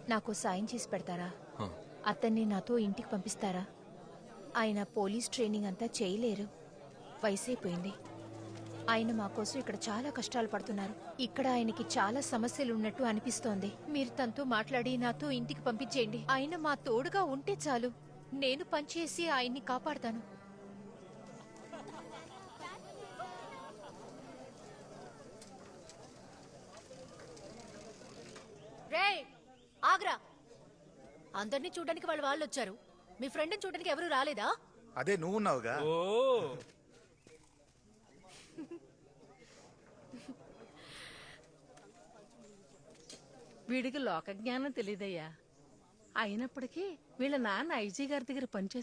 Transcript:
నాకు సాయం చేసి పెడతారా? హ. అతన్ని నాతో ఇంటికి పంపిస్తారా? ఆయన పోలీస్ ట్రైనింగ్ అంతా చేయలేరు, వయసైపోయింది. ఆయన మా కోసం ఇక్కడ చాలా కష్టాలు పడుతున్నారు. ఇక్కడ ఆయనకి చాలా సమస్యలు ఉన్నట్టు అనిపిస్తోంది. మీరు తనతో మాట్లాడి నాతో ఇంటికి పంపించేయండి. ఆయన మా తోడుగా ఉంటే చాలు. నేను పనిచేసి ఆయన్ని కాపాడతాను. రేయ్, ఆగ్రా. అందరినీ చూడడానికి వాళ్ళు వచ్చారు. మీ ఫ్రెండ్ని చూడడానికి ఎవరు రాలేదా? అదే నువ్వున్నావుగా. వీడికి లోక జ్ఞానం తెలియదయ్యా. అయినప్పటికీ వీళ్ళ నాన్న ఐజీ గారి దగ్గర పనిచేసి